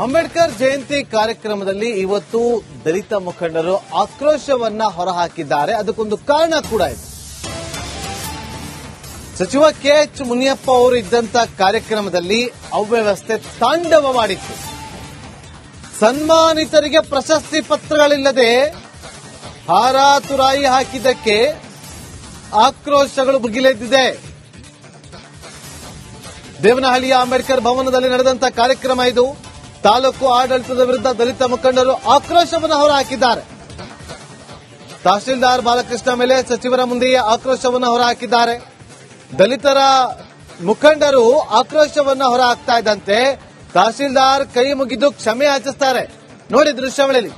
ಅಂಬೇಡ್ಕರ್ ಜಯಂತಿ ಕಾರ್ಯಕ್ರಮದಲ್ಲಿ ಇವತ್ತು ದಲಿತ ಮುಖಂಡರು ಆಕ್ರೋಶವನ್ನ ಹೊರಹಾಕಿದ್ದಾರೆ. ಅದಕ್ಕೊಂದು ಕಾರಣ ಕೂಡ ಇದೆ. ಸಚಿವ ಕೆಎಚ್ ಮುನಿಯಪ್ಪ ಅವರು ಇದ್ದಂತ ಕಾರ್ಯಕ್ರಮದಲ್ಲಿ ಅವ್ಯವಸ್ಥೆ ತಾಂಡವವಾಡಿತ್ತು. ಸನ್ಮಾನಿತರಿಗೆ ಪ್ರಶಸ್ತಿ ಪತ್ರಗಳಿಲ್ಲದೆ ಹಾರಾತುರಾಯಿ ಹಾಕಿದ್ದಕ್ಕೆ ಆಕ್ರೋಶಗಳು ಭುಗಿಲೆದ್ದಿದೆ. ದೇವನಹಳ್ಳಿಯ ಅಂಬೇಡ್ಕರ್ ಭವನದಲ್ಲಿ ನಡೆದಂತ ಕಾರ್ಯಕ್ರಮ ಇದು. ತಾಲೂಕು ಆಡಳಿತದ ವಿರುದ್ಧ ದಲಿತ ಮುಖಂಡರು ಆಕ್ರೋಶವನ್ನು ಹೊರಹಾಕಿದ್ದಾರೆ. ತಹಶೀಲ್ದಾರ್ ಬಾಲಕೃಷ್ಣ ಮೇಲೆ ಸಚಿವರ ಮುಂದೆಯೇ ಆಕ್ರೋಶವನ್ನು ಹೊರಹಾಕಿದ್ದಾರೆ. ದಲಿತರ ಮುಖಂಡರು ಆಕ್ರೋಶವನ್ನು ಹೊರಹಾಕ್ತಾ ಇದ್ದಂತೆ ತಹಶೀಲ್ದಾರ್ ಕೈ ಮುಗಿದು ಕ್ಷಮೆ ಯಾಚಿಸುತ್ತಾರೆ. ನೋಡಿ ದೃಶ್ಯಾವಳಿಯಲ್ಲಿ.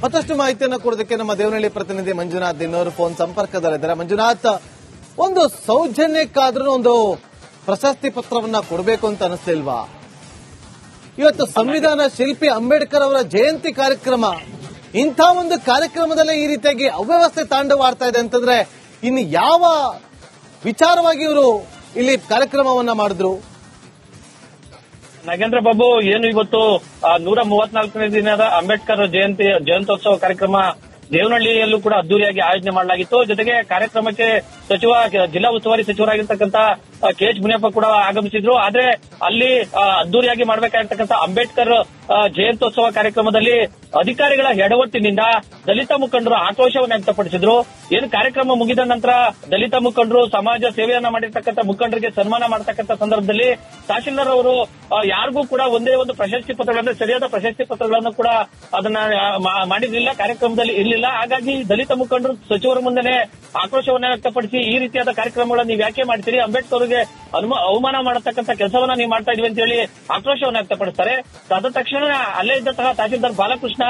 ಮತ್ತಷ್ಟು ಮಾಹಿತಿಯನ್ನು ಕೊಡೋದಕ್ಕೆ ನಮ್ಮ ದೇವನಹಳ್ಳಿ ಪ್ರತಿನಿಧಿ ಮಂಜುನಾಥ್ ದಿನೋರು ಫೋನ್ ಸಂಪರ್ಕದಲ್ಲಿದ್ದಾರೆ. ಮಂಜುನಾಥ್, ಒಂದು ಸೌಜನ್ಯಕ್ಕಾದ್ರೂ ಒಂದು ಪ್ರಶಸ್ತಿ ಪತ್ರವನ್ನ ಕೊಡಬೇಕು ಅಂತ ಅನಿಸ್ಲಿಲ್ವಾ? ಇವತ್ತು ಸಂವಿಧಾನ ಶಿಲ್ಪಿ ಅಂಬೇಡ್ಕರ್ ಅವರ ಜಯಂತಿ ಕಾರ್ಯಕ್ರಮ, ಇಂಥ ಒಂದು ಕಾರ್ಯಕ್ರಮದಲ್ಲೇ ಈ ರೀತಿಯಾಗಿ ಅವ್ಯವಸ್ಥೆ ತಾಂಡವಾಡ್ತಾ ಇದೆ ಅಂತಂದ್ರೆ ಇನ್ನು ಯಾವ ವಿಚಾರವಾಗಿ ಇವರು ಇಲ್ಲಿ ಕಾರ್ಯಕ್ರಮವನ್ನ ಮಾಡಿದ್ರು? ನಾಗೇಂದ್ರ ಬಾಬು, ಏನು ಇವತ್ತು 134ನೇ ದಿನದ ಅಂಬೇಡ್ಕರ್ ಜಯಂತ್ಯೋತ್ಸವ ಕಾರ್ಯಕ್ರಮ ದೇವನಹಳ್ಳಿಯಲ್ಲೂ ಕೂಡ ಅದ್ದೂರಿಯಾಗಿ ಆಯೋಜನೆ ಮಾಡಲಾಗಿತ್ತು. ಜೊತೆಗೆ ಕಾರ್ಯಕ್ರಮಕ್ಕೆ ಜಿಲ್ಲಾ ಉಸ್ತುವಾರಿ ಸಚಿವರಾಗಿರ್ತಕ್ಕಂಥ ಕೆಎಚ್ ಮುನಿಯಪ್ಪ ಕೂಡ ಆಗಮಿಸಿದ್ರು. ಆದ್ರೆ ಅಲ್ಲಿ ಅದ್ದೂರಿಯಾಗಿ ಮಾಡಬೇಕಾಗಿರ್ತಕ್ಕಂಥ ಅಂಬೇಡ್ಕರ್ ಜಯಂತ್ಯೋತ್ಸವ ಕಾರ್ಯಕ್ರಮದಲ್ಲಿ ಅಧಿಕಾರಿಗಳ ಎಡವಟ್ಟಿನಿಂದ ದಲಿತ ಮುಖಂಡರು ಆಕ್ರೋಶವನ್ನು ವ್ಯಕ್ತಪಡಿಸಿದ್ರು. ಏನು ಕಾರ್ಯಕ್ರಮ ಮುಗಿದ ನಂತರ ದಲಿತ ಮುಖಂಡರು ಸಮಾಜ ಸೇವೆಯನ್ನ ಮಾಡಿರ್ತಕ್ಕಂಥ ಮುಖಂಡರಿಗೆ ಸನ್ಮಾನ ಮಾಡತಕ್ಕಂಥ ಸಂದರ್ಭದಲ್ಲಿ ತಹಶೀಲ್ದಾರ್ ಅವರು ಯಾರಿಗೂ ಕೂಡ ಒಂದೇ ಒಂದು ಪ್ರಶಸ್ತಿ ಪತ್ರಗಳನ್ನು, ಸರಿಯಾದ ಪ್ರಶಸ್ತಿ ಪತ್ರಗಳನ್ನು ಕೂಡ ಅದನ್ನ ಮಾಡಿರಲಿಲ್ಲ, ಕಾರ್ಯಕ್ರಮದಲ್ಲಿ ಇರಲಿಲ್ಲ. ಹಾಗಾಗಿ ದಲಿತ ಮುಖಂಡರು ಸಚಿವರ ಮುಂದೆ ಆಕ್ರೋಶವನ್ನ ವ್ಯಕ್ತಪಡಿಸಿ ಈ ರೀತಿಯಾದ ಕಾರ್ಯಕ್ರಮಗಳನ್ನು ನೀವು ಯಾಕೆ ಮಾಡ್ತೀರಿ, ಅಂಬೇಡ್ಕರ್ ಅವರಿಗೆ ಅವಮಾನ ಮಾಡತಕ್ಕಂಥ ಕೆಲಸವನ್ನ ನೀವು ಮಾಡ್ತಾ ಇದೀವಿ ಅಂತ ಹೇಳಿ ಆಕ್ರೋಶವನ್ನು ವ್ಯಕ್ತಪಡಿಸ್ತಾರೆ. ಅದ ತಕ್ಷಣ ಅಲ್ಲೇ ಇದ್ದಂತಹ ತಹಶೀಲ್ದಾರ್ ಬಾಲಕೃಷ್ಣ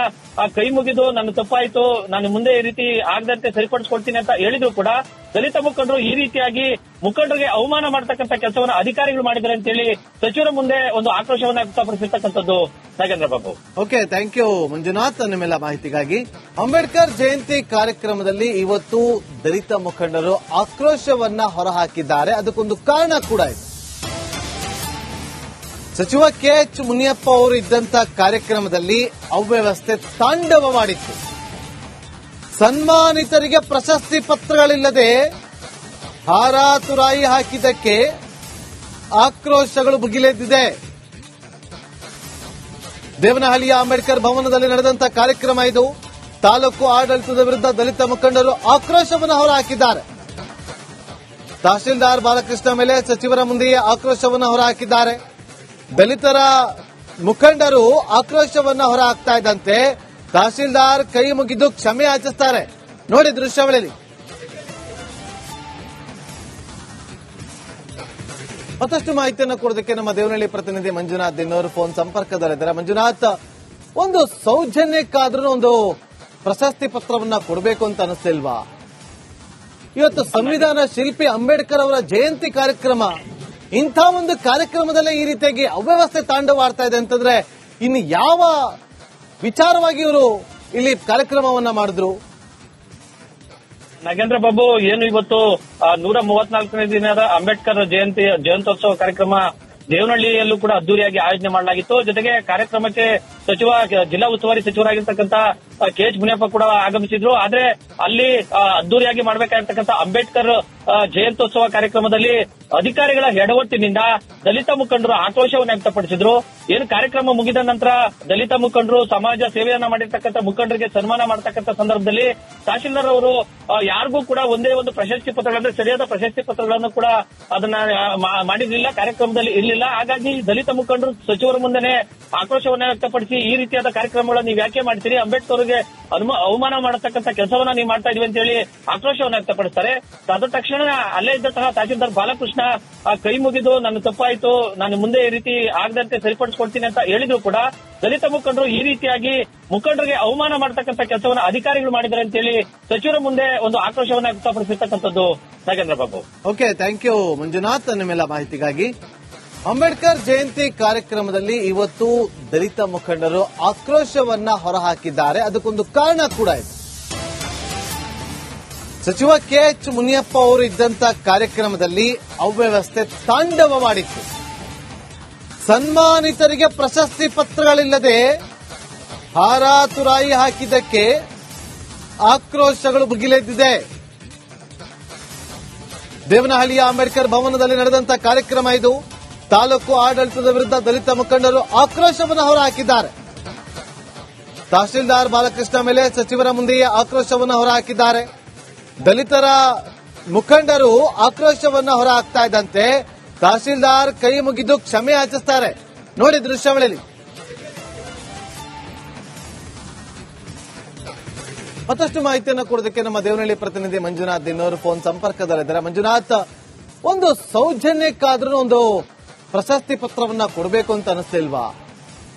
ಕೈ ಮುಗಿದು ನನ್ನ ತಪ್ಪಾಯ್ತು, ನಾನು ಮುಂದೆ ಈ ರೀತಿ ಆಗದಂತೆ ಸರಿಪಡಿಸ್ಕೊಳ್ತೀನಿ ಅಂತ ಹೇಳಿದ್ರು ಕೂಡ ದಲಿತ ಮುಖಂಡರು ಈ ರೀತಿಯಾಗಿ ಮುಖಂಡರಿಗೆ ಅವಮಾನ ಮಾಡತಕ್ಕಂಥ ಕೆಲಸವನ್ನು ಅಧಿಕಾರಿಗಳು ಮಾಡಿದ್ದಾರೆ ಅಂತ ಹೇಳಿ ಸಚಿವರ ಮುಂದೆ ಒಂದು ಆಕ್ರೋಶವನ್ನು ವ್ಯಕ್ತಪಡಿಸಿರ್ತಕ್ಕಂಥದ್ದು. Nagendra Babu, okay, thank you Manjunath ನಿಮ್ಮೆಲ್ಲ ಮಾಹಿತಿಗಾಗಿ. ಅಂಬೇಡ್ಕರ್ ಜಯಂತಿ ಕಾರ್ಯಕ್ರಮದಲ್ಲಿ ಇವತ್ತು ದಲಿತ ಮುಖಂಡರು ಆಕ್ರೋಶವನ್ನ ಹೊರಹಾಕಿದ್ದಾರೆ. ಅದಕ್ಕೊಂದು ಕಾರಣ ಕೂಡ ಇದೆ. ಸಚಿವ ಕೆಎಚ್ ಮುನಿಯಪ್ಪ ಅವರು ಇದ್ದಂತ ಕಾರ್ಯಕ್ರಮದಲ್ಲಿ ಅವ್ಯವಸ್ಥೆ ತಾಂಡವವಾಡಿತ್ತು. ಸನ್ಮಾನಿತರಿಗೆ ಪ್ರಶಸ್ತಿ ಪತ್ರಗಳಿಲ್ಲದೆ ಹಾರಾತುರಾಯಿ ಹಾಕಿದ್ದಕ್ಕೆ ಆಕ್ರೋಶಗಳು ಭುಗಿಲೆದ್ದಿದೆ. ದೇವನಹಳ್ಳಿಯ ಅಂಬೇಡ್ಕರ್ ಭವನದಲ್ಲಿ ನಡೆದಂತ ಕಾರ್ಯಕ್ರಮ ಇದು. ತಾಲೂಕು ಆಡಳಿತದ ವಿರುದ್ಧ ದಲಿತ ಮುಖಂಡರು ಆಕ್ರೋಶವನ್ನು ಹೊರಹಾಕಿದ್ದಾರೆ. ತಹಶೀಲ್ದಾರ್ ಬಾಲಕೃಷ್ಣ ಮೇಲೆ ಸಚಿವರ ಮುಂದೆಯೇ ಆಕ್ರೋಶವನ್ನು ಹೊರಹಾಕಿದ್ದಾರೆ. ದಲಿತರ ಮುಖಂಡರು ಆಕ್ರೋಶವನ್ನ ಹೊರಹಾಕ್ತಾ ಇದ್ದಂತೆ ತಹಶೀಲ್ದಾರ್ ಕೈ ಮುಗಿದು ಕ್ಷಮೆ ಯಾಚಿಸುತ್ತಾರೆ. ನೋಡಿ ದೃಶ್ಯಾವಳಿಯಲ್ಲಿ. ಮತ್ತಷ್ಟು ಮಾಹಿತಿಯನ್ನು ಕೊಡೋದಕ್ಕೆ ನಮ್ಮ ದೇವನಹಳ್ಳಿ ಪ್ರತಿನಿಧಿ ಮಂಜುನಾಥ್ ದಿನೋರು ಫೋನ್ ಸಂಪರ್ಕದಲ್ಲಿದ್ದಾರೆ. ಮಂಜುನಾಥ್, ಒಂದು ಸೌಜನ್ಯಕ್ಕಾದ್ರೂ ಒಂದು ಪ್ರಶಸ್ತಿ ಪತ್ರವನ್ನ ಕೊಡಬೇಕು ಅಂತ ಅನಿಸ್ಲಿಲ್ವಾ? ಇವತ್ತು ಸಂವಿಧಾನ ಶಿಲ್ಪಿ ಅಂಬೇಡ್ಕರ್ ಅವರ ಜಯಂತಿ ಕಾರ್ಯಕ್ರಮ, ಇಂಥ ಒಂದು ಕಾರ್ಯಕ್ರಮದಲ್ಲೇ ಈ ರೀತಿಯಾಗಿ ಅವ್ಯವಸ್ಥೆ ತಾಂಡವಾಡ್ತಾ ಇದೆ ಅಂತಂದ್ರೆ ಇನ್ನು ಯಾವ ವಿಚಾರವಾಗಿ ಇವರು ಇಲ್ಲಿ ಕಾರ್ಯಕ್ರಮವನ್ನ ಮಾಡಿದ್ರು? ನಾಗೇಂದ್ರ ಬಾಬು, ಏನು ಇವತ್ತು 134ನೇ ದಿನದ ಅಂಬೇಡ್ಕರ್ ಜಯಂತ್ಯೋತ್ಸವ ಕಾರ್ಯಕ್ರಮ ದೇವನಹಳ್ಳಿಯಲ್ಲೂ ಕೂಡ ಅದ್ದೂರಿಯಾಗಿ ಆಯೋಜನೆ ಮಾಡಲಾಗಿತ್ತು. ಜೊತೆಗೆ ಕಾರ್ಯಕ್ರಮಕ್ಕೆ ಜಿಲ್ಲಾ ಉಸ್ತುವಾರಿ ಸಚಿವರಾಗಿರ್ತಕ್ಕಂಥ ಕೆಎಚ್ ಮುನಿಯಪ್ಪ ಕೂಡ ಆಗಮಿಸಿದ್ರು. ಆದ್ರೆ ಅಲ್ಲಿ ಅದ್ದೂರಿಯಾಗಿ ಮಾಡಬೇಕಾಗಿರ್ತಕ್ಕಂಥ ಅಂಬೇಡ್ಕರ್ ಜಯಂತ್ಯೋತ್ಸವ ಕಾರ್ಯಕ್ರಮದಲ್ಲಿ ಅಧಿಕಾರಿಗಳ ಎಡವಟ್ಟಿನಿಂದ ದಲಿತ ಮುಖಂಡರು ಆಕ್ರೋಶವನ್ನು ವ್ಯಕ್ತಪಡಿಸಿದ್ರು. ಏನು ಕಾರ್ಯಕ್ರಮ ಮುಗಿದ ನಂತರ ದಲಿತ ಮುಖಂಡರು ಸಮಾಜ ಸೇವೆಯನ್ನ ಮಾಡಿರ್ತಕ್ಕಂಥ ಮುಖಂಡರಿಗೆ ಸನ್ಮಾನ ಮಾಡತಕ್ಕಂಥ ಸಂದರ್ಭದಲ್ಲಿ ತಹಶೀಲ್ದಾರ್ ಅವರು ಯಾರಿಗೂ ಕೂಡ ಒಂದೇ ಒಂದು ಪ್ರಶಸ್ತಿ ಪತ್ರಗಳನ್ನು, ಸರಿಯಾದ ಪ್ರಶಸ್ತಿ ಪತ್ರಗಳನ್ನು ಕೂಡ ಅದನ್ನ ಮಾಡಿರಲಿಲ್ಲ, ಕಾರ್ಯಕ್ರಮದಲ್ಲಿ ಇರಲಿಲ್ಲ. ಹಾಗಾಗಿ ದಲಿತ ಮುಖಂಡರು ಸಚಿವರ ಮುಂದೆ ಆಕ್ರೋಶವನ್ನ ವ್ಯಕ್ತಪಡಿಸಿ ಈ ರೀತಿಯಾದ ಕಾರ್ಯಕ್ರಮಗಳನ್ನು ನೀವು ಯಾಕೆ ಮಾಡ್ತೀರಿ, ಅಂಬೇಡ್ಕರ್ ಅವರಿಗೆ ಅವಮಾನ ಮಾಡತಕ್ಕಂಥ ಕೆಲಸವನ್ನ ನೀವು ಮಾಡ್ತಾ ಇದೀವಿ ಅಂತ ಹೇಳಿ ಆಕ್ರೋಶವನ್ನು ವ್ಯಕ್ತಪಡಿಸ್ತಾರೆ. ಅದ ತಕ್ಷಣ ಅಲ್ಲೇ ಇದ್ದಂತಹ ತಹಶೀಲ್ದಾರ್ ಬಾಲಕೃಷ್ಣ ಕೈ ಮುಗಿದು ನನ್ನ ತಪ್ಪಾಯ್ತು, ನಾನು ಮುಂದೆ ಈ ರೀತಿ ಆಗದಂತೆ ಸರಿಪಡಿಸ್ಕೊಳ್ತೀನಿ ಅಂತ ಹೇಳಿದ್ರು ಕೂಡ ದಲಿತ ಮುಖಂಡರು ಈ ರೀತಿಯಾಗಿ ಮುಖಂಡರಿಗೆ ಅವಮಾನ ಮಾಡತಕ್ಕಂಥ ಕೆಲಸವನ್ನು ಅಧಿಕಾರಿಗಳು ಮಾಡಿದ್ದಾರೆ ಅಂತ ಹೇಳಿ ಸಚಿವರ ಮುಂದೆ ಒಂದು ಆಕ್ರೋಶವನ್ನು ವ್ಯಕ್ತಪಡಿಸಿರ್ತಕ್ಕಂಥದ್ದು. Nagendra Babu, okay, thank you Manjunath ನಿಮ್ಮೆಲ್ಲ ಮಾಹಿತಿಗಾಗಿ. ಅಂಬೇಡ್ಕರ್ ಜಯಂತಿ ಕಾರ್ಯಕ್ರಮದಲ್ಲಿ ಇವತ್ತು ದಲಿತ ಮುಖಂಡರು ಆಕ್ರೋಶವನ್ನ ಹೊರಹಾಕಿದ್ದಾರೆ. ಅದಕ್ಕೊಂದು ಕಾರಣ ಕೂಡ ಇದೆ. ಸಚಿವ ಕೆಎಚ್ ಮುನಿಯಪ್ಪ ಅವರು ಇದ್ದಂತ ಕಾರ್ಯಕ್ರಮದಲ್ಲಿ ಅವ್ಯವಸ್ಥೆ ತಾಂಡವವಾಡಿತ್ತು. ಸನ್ಮಾನಿತರಿಗೆ ಪ್ರಶಸ್ತಿ ಪತ್ರಗಳಿಲ್ಲದೆ ಹಾರಾತುರಾಯಿ ಹಾಕಿದ್ದಕ್ಕೆ ಆಕ್ರೋಶಗಳು ಭುಗಿಲೆದ್ದಿದೆ. ದೇವನಹಳ್ಳಿಯ ಅಂಬೇಡ್ಕರ್ ಭವನದಲ್ಲಿ ನಡೆದಂತ ಕಾರ್ಯಕ್ರಮ ಇದು. ತಾಲೂಕು ಆಡಳಿತದ ವಿರುದ್ಧ ದಲಿತ ಮುಖಂಡರು ಆಕ್ರೋಶವನ್ನು ಹೊರಹಾಕಿದ್ದಾರೆ. ತಹಶೀಲ್ದಾರ್ ಬಾಲಕೃಷ್ಣ ಮೇಲೆ ಸಚಿವರ ಮುಂದೆಯೇ ಆಕ್ರೋಶವನ್ನು ಹೊರಹಾಕಿದ್ದಾರೆ. ದಲಿತರ ಮುಖಂಡರು ಆಕ್ರೋಶವನ್ನು ಹೊರಹಾಕ್ತಾ ಇದ್ದಂತೆ ತಹಶೀಲ್ದಾರ್ ಕೈ ಮುಗಿದು ಕ್ಷಮೆ ಯಾಚಿಸುತ್ತಾರೆ. ನೋಡಿ ದೃಶ್ಯಾವಳಿಯಲ್ಲಿ. ಮತ್ತಷ್ಟು ಮಾಹಿತಿಯನ್ನು ಕೊಡೋದಕ್ಕೆ ನಮ್ಮ ದೇವನಹಳ್ಳಿ ಪ್ರತಿನಿಧಿ ಮಂಜುನಾಥ್ ಇನ್ನೋರು ಫೋನ್ ಸಂಪರ್ಕದಲ್ಲಿದ್ದಾರೆ. ಮಂಜುನಾಥ್, ಒಂದು ಸೌಜನ್ಯಕ್ಕಾದ್ರೂ ಒಂದು ಪ್ರಶಸ್ತಿ ಪತ್ರವನ್ನ ಕೊಡಬೇಕು ಅಂತ ಅನಿಸ್ತಿಲ್ವಾ?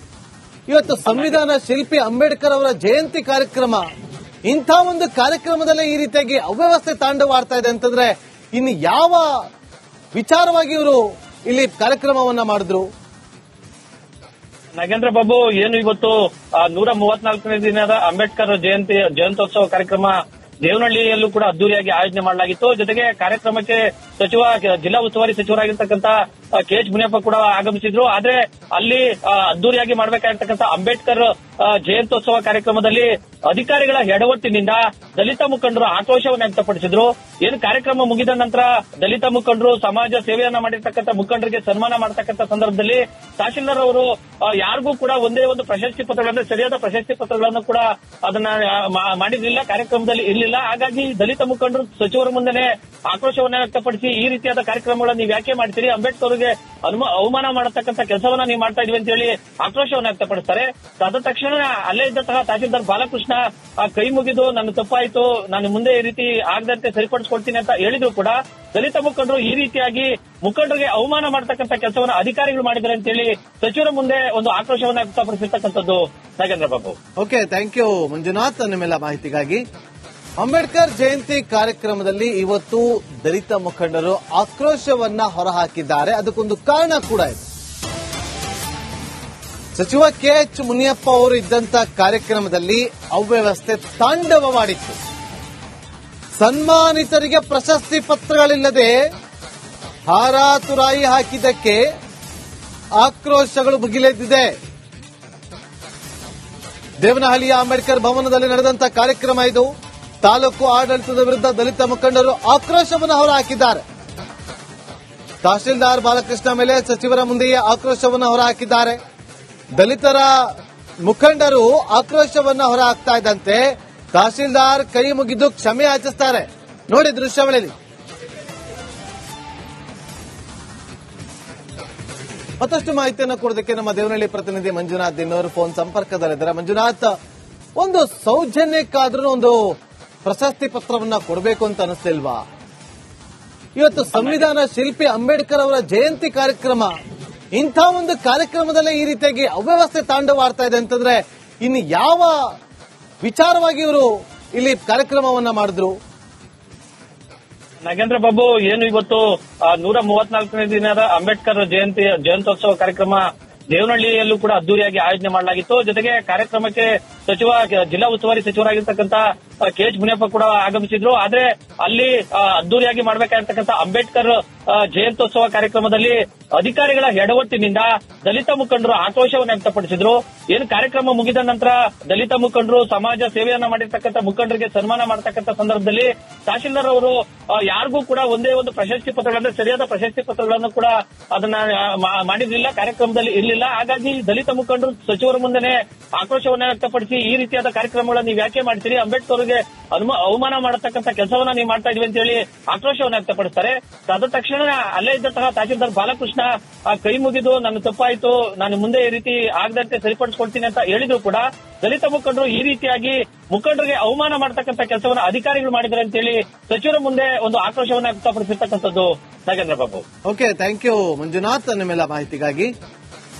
ಇವತ್ತು ಸಂವಿಧಾನ ಶಿಲ್ಪಿ ಅಂಬೇಡ್ಕರ್ ಅವರ ಜಯಂತಿ ಕಾರ್ಯಕ್ರಮ, ಇಂಥ ಒಂದು ಕಾರ್ಯಕ್ರಮದಲ್ಲೇ ಈ ರೀತಿಯಾಗಿ ಅವ್ಯವಸ್ಥೆ ತಾಂಡವಾಡ್ತಾ ಇದೆ ಅಂತಂದ್ರೆ ಇನ್ನು ಯಾವ ವಿಚಾರವಾಗಿ ಇವರು ಇಲ್ಲಿ ಕಾರ್ಯಕ್ರಮವನ್ನ ಮಾಡಿದ್ರು? ನಾಗೇಂದ್ರ ಬಾಬು, ಏನು ಇವತ್ತು 134ನೇ ದಿನದ ಅಂಬೇಡ್ಕರ್ ಜಯಂತ್ಯೋತ್ಸವ ಕಾರ್ಯಕ್ರಮ ದೇವನಹಳ್ಳಿಯಲ್ಲೂ ಕೂಡ ಅದ್ದೂರಿಯಾಗಿ ಆಯೋಜನೆ ಮಾಡಲಾಗಿತ್ತು. ಜೊತೆಗೆ ಕಾರ್ಯಕ್ರಮಕ್ಕೆ ಜಿಲ್ಲಾ ಉಸ್ತುವಾರಿ ಸಚಿವರಾಗಿರ್ತಕ್ಕಂಥ ಕೆಎಚ್ ಮುನಿಯಪ್ಪ ಕೂಡ ಆಗಮಿಸಿದ್ರು. ಆದ್ರೆ ಅಲ್ಲಿ ಅದ್ದೂರಿಯಾಗಿ ಮಾಡಬೇಕಾಗಿರ್ತಕ್ಕಂಥ ಅಂಬೇಡ್ಕರ್ ಜಯಂತ್ಯೋತ್ಸವ ಕಾರ್ಯಕ್ರಮದಲ್ಲಿ ಅಧಿಕಾರಿಗಳ ಎಡವಟ್ಟಿನಿಂದ ದಲಿತ ಮುಖಂಡರು ಆಕ್ರೋಶವನ್ನು ವ್ಯಕ್ತಪಡಿಸಿದ್ರು. ಏನು ಕಾರ್ಯಕ್ರಮ ಮುಗಿದ ನಂತರ ದಲಿತ ಮುಖಂಡರು ಸಮಾಜ ಸೇವೆಯನ್ನ ಮಾಡಿರ್ತಕ್ಕಂಥ ಮುಖಂಡರಿಗೆ ಸನ್ಮಾನ ಮಾಡತಕ್ಕಂಥ ಸಂದರ್ಭದಲ್ಲಿ ತಹಶೀಲ್ದಾರ್ ಅವರು ಯಾರಿಗೂ ಕೂಡ ಒಂದೇ ಒಂದು ಪ್ರಶಸ್ತಿ ಪತ್ರಗಳನ್ನು, ಸರಿಯಾದ ಪ್ರಶಸ್ತಿ ಪತ್ರಗಳನ್ನು ಕೂಡ ಅದನ್ನ ಮಾಡಿರಲಿಲ್ಲ, ಕಾರ್ಯಕ್ರಮದಲ್ಲಿ ಇರಲಿಲ್ಲ. ಹಾಗಾಗಿ ದಲಿತ ಮುಖಂಡರು ಸಚಿವರ ಮುಂದೆ ಆಕ್ರೋಶವನ್ನ ವ್ಯಕ್ತಪಡಿಸಿ ಈ ರೀತಿಯಾದ ಕಾರ್ಯಕ್ರಮಗಳನ್ನು ನೀವು ಯಾಕೆ ಮಾಡ್ತೀರಿ, ಅಂಬೇಡ್ಕರ್ ಅವರಿಗೆ ಅವಮಾನ ಮಾಡತಕ್ಕಂಥ ಕೆಲಸವನ್ನ ನೀವು ಮಾಡ್ತಾ ಇದೀವಿ ಅಂತ ಹೇಳಿ ಆಕ್ರೋಶವನ್ನು ವ್ಯಕ್ತಪಡಿಸ್ತಾರೆ. ಅದ ತಕ್ಷಣ ಅಲ್ಲೇ ಇದ್ದಂತಹ ತಹಶೀಲ್ದಾರ್ ಬಾಲಕೃಷ್ಣ ಕೈ ಮುಗಿದು ನನ್ನ ತಪ್ಪಾಯ್ತು, ನಾನು ಮುಂದೆ ಈ ರೀತಿ ಆಗದಂತೆ ಸರಿಪಡಿಸ್ಕೊಳ್ತೀನಿ ಅಂತ ಹೇಳಿದ್ರು ಕೂಡ ದಲಿತ ಮುಖಂಡರು ಈ ರೀತಿಯಾಗಿ ಮುಖಂಡರಿಗೆ ಅವಮಾನ ಮಾಡತಕ್ಕಂಥ ಕೆಲಸವನ್ನು ಅಧಿಕಾರಿಗಳು ಮಾಡಿದ್ದಾರೆ ಅಂತ ಹೇಳಿ ಸಚಿವರ ಮುಂದೆ ಒಂದು ಆಕ್ರೋಶವನ್ನು ವ್ಯಕ್ತಪಡಿಸಿರ್ತಕ್ಕಂಥದ್ದು. Nagendra Babu, okay, thank you Manjunath ನಿಮ್ಮೆಲ್ಲ ಮಾಹಿತಿಗಾಗಿ. ಅಂಬೇಡ್ಕರ್ ಜಯಂತಿ ಕಾರ್ಯಕ್ರಮದಲ್ಲಿ ಇವತ್ತು ದಲಿತ ಮುಖಂಡರು ಆಕ್ರೋಶವನ್ನ ಹೊರಹಾಕಿದ್ದಾರೆ. ಅದಕ್ಕೊಂದು ಕಾರಣ ಕೂಡ ಇದೆ. ಸಚಿವ ಕೆಎಚ್ ಮುನಿಯಪ್ಪ ಅವರು ಇದ್ದಂತ ಕಾರ್ಯಕ್ರಮದಲ್ಲಿ ಅವ್ಯವಸ್ಥೆ ತಾಂಡವವಾಡಿತ್ತು. ಸನ್ಮಾನಿತರಿಗೆ ಪ್ರಶಸ್ತಿ ಪತ್ರಗಳಿಲ್ಲದೆ ಹಾರಾತುರಾಯಿ ಹಾಕಿದ್ದಕ್ಕೆ ಆಕ್ರೋಶಗಳು ಭುಗಿಲೆದ್ದಿದೆ. ದೇವನಹಳ್ಳಿಯ ಅಂಬೇಡ್ಕರ್ ಭವನದಲ್ಲಿ ನಡೆದಂತ ಕಾರ್ಯಕ್ರಮ ಇದು. ತಾಲೂಕು ಆಡಳಿತದ ವಿರುದ್ಧ ದಲಿತ ಮುಖಂಡರು ಆಕ್ರೋಶವನ್ನು ಹೊರಹಾಕಿದ್ದಾರೆ. ತಹಶೀಲ್ದಾರ್ ಬಾಲಕೃಷ್ಣ ಮೇಲೆ ಸಚಿವರ ಮುಂದೆಯೇ ಆಕ್ರೋಶವನ್ನು ಹೊರಹಾಕಿದ್ದಾರೆ. ದಲಿತರ ಮುಖಂಡರು ಆಕ್ರೋಶವನ್ನು ಹೊರಹಾಕ್ತಾ ಇದ್ದಂತೆ ತಹಶೀಲ್ದಾರ್ ಕೈ ಮುಗಿದು ಕ್ಷಮೆ ಯಾಚಿಸುತ್ತಾರೆ. ನೋಡಿ ದೃಶ್ಯಾವಳಿಯಲ್ಲಿ. ಮತ್ತಷ್ಟು ಮಾಹಿತಿಯನ್ನು ಕೊಡೋದಕ್ಕೆ ನಮ್ಮ ದೇವನಹಳ್ಳಿ ಪ್ರತಿನಿಧಿ ಮಂಜುನಾಥ್ ಇನ್ನೋರು ಫೋನ್ ಸಂಪರ್ಕದಲ್ಲಿದ್ದಾರೆ. ಮಂಜುನಾಥ್, ಒಂದು ಸೌಜನ್ಯಕ್ಕಾದ್ರೂ ಒಂದು ಪ್ರಶಸ್ತಿ ಪತ್ರವನ್ನ ಕೊಡಬೇಕು ಅಂತ ಅನಿಸ್ತಿಲ್ವಾ? ಇವತ್ತು ಸಂವಿಧಾನ ಶಿಲ್ಪಿ ಅಂಬೇಡ್ಕರ್ ಅವರ ಜಯಂತಿ ಕಾರ್ಯಕ್ರಮ, ಇಂಥ ಒಂದು ಕಾರ್ಯಕ್ರಮದಲ್ಲೇ ಈ ರೀತಿಯಾಗಿ ಅವ್ಯವಸ್ಥೆ ತಾಂಡವಾಡ್ತಾ ಇದೆ ಅಂತಂದ್ರೆ ಇನ್ನು ಯಾವ ವಿಚಾರವಾಗಿ ಇವರು ಇಲ್ಲಿ ಕಾರ್ಯಕ್ರಮವನ್ನ ಮಾಡಿದ್ರು? ನಾಗೇಂದ್ರ ಬಾಬು, ಏನು ಇವತ್ತು 134ನೇ ದಿನದ ಅಂಬೇಡ್ಕರ್ ಜಯಂತ್ಯೋತ್ಸವ ಕಾರ್ಯಕ್ರಮ ದೇವನಹಳ್ಳಿಯಲ್ಲೂ ಕೂಡ ಅದ್ದೂರಿಯಾಗಿ ಆಯೋಜನೆ ಮಾಡಲಾಗಿತ್ತು. ಜೊತೆಗೆ ಕಾರ್ಯಕ್ರಮಕ್ಕೆ ಜಿಲ್ಲಾ ಉಸ್ತುವಾರಿ ಸಚಿವರಾಗಿರ್ತಕ್ಕಂಥ ಕೆಎಚ್ ಮುನಿಯಪ್ಪ ಕೂಡ ಆಗಮಿಸಿದ್ರು. ಆದ್ರೆ ಅಲ್ಲಿ ಅದ್ದೂರಿಯಾಗಿ ಮಾಡಬೇಕಾಗಿರ್ತಕ್ಕಂಥ ಅಂಬೇಡ್ಕರ್ ಜಯಂತ್ಯೋತ್ಸವ ಕಾರ್ಯಕ್ರಮದಲ್ಲಿ ಅಧಿಕಾರಿಗಳ ಎಡವಟ್ಟಿನಿಂದ ದಲಿತ ಮುಖಂಡರು ಆಕ್ರೋಶವನ್ನು ವ್ಯಕ್ತಪಡಿಸಿದ್ರು. ಏನು ಕಾರ್ಯಕ್ರಮ ಮುಗಿದ ನಂತರ ದಲಿತ ಮುಖಂಡರು ಸಮಾಜ ಸೇವೆಯನ್ನ ಮಾಡಿರ್ತಕ್ಕಂಥ ಮುಖಂಡರಿಗೆ ಸನ್ಮಾನ ಮಾಡತಕ್ಕಂಥ ಸಂದರ್ಭದಲ್ಲಿ ತಹಶೀಲ್ದಾರ್ ಅವರು ಯಾರಿಗೂ ಕೂಡ ಒಂದೇ ಒಂದು ಪ್ರಶಸ್ತಿ ಪತ್ರಗಳನ್ನು, ಸರಿಯಾದ ಪ್ರಶಸ್ತಿ ಪತ್ರಗಳನ್ನು ಕೂಡ ಅದನ್ನ ಮಾಡಿರಲಿಲ್ಲ, ಕಾರ್ಯಕ್ರಮದಲ್ಲಿ ಇರಲಿಲ್ಲ. ಹಾಗಾಗಿ ದಲಿತ ಮುಖಂಡರು ಸಚಿವರ ಮುಂದೆ ಆಕ್ರೋಶವನ್ನು ವ್ಯಕ್ತಪಡಿಸಿ ಈ ರೀತಿಯಾದ ಕಾರ್ಯಕ್ರಮಗಳನ್ನು ನೀವು ಯಾಕೆ ಮಾಡ್ತೀರಿ, ಅಂಬೇಡ್ಕರ್ ಅವರಿಗೆ ಅವಮಾನ ಮಾಡತಕ್ಕಂಥ ಕೆಲಸವನ್ನ ನೀವು ಮಾಡ್ತಾ ಇದೀವಿ ಅಂತ ಹೇಳಿ ಆಕ್ರೋಶವನ್ನು ವ್ಯಕ್ತಪಡಿಸ್ತಾರೆ. ಅದ ತಕ್ಷಣ ಅಲ್ಲೇ ಇದ್ದಂತಹ ತಹಶೀಲ್ದಾರ್ ಬಾಲಕೃಷ್ಣ ಕೈ ಮುಗಿದು ನನ್ನ ತಪ್ಪಾಯ್ತು, ನಾನು ಮುಂದೆ ಈ ರೀತಿ ಆಗದಂತೆ ಸರಿಪಡಿಸ್ಕೊಳ್ತೀನಿ ಅಂತ ಹೇಳಿದ್ರು ಕೂಡ ದಲಿತ ಮುಖಂಡರು ಈ ರೀತಿಯಾಗಿ ಮುಖಂಡರಿಗೆ ಅವಮಾನ ಮಾಡತಕ್ಕಂಥ ಕೆಲಸವನ್ನು ಅಧಿಕಾರಿಗಳು ಮಾಡಿದ್ದಾರೆ ಅಂತ ಹೇಳಿ ಸಚಿವರ ಮುಂದೆ ಒಂದು ಆಕ್ರೋಶವನ್ನು ವ್ಯಕ್ತಪಡಿಸಿರ್ತಕ್ಕಂಥದ್ದು. Nagendra Babu, okay, thank you Manjunath ನಿಮ್ಮೆಲ್ಲ ಮಾಹಿತಿಗಾಗಿ.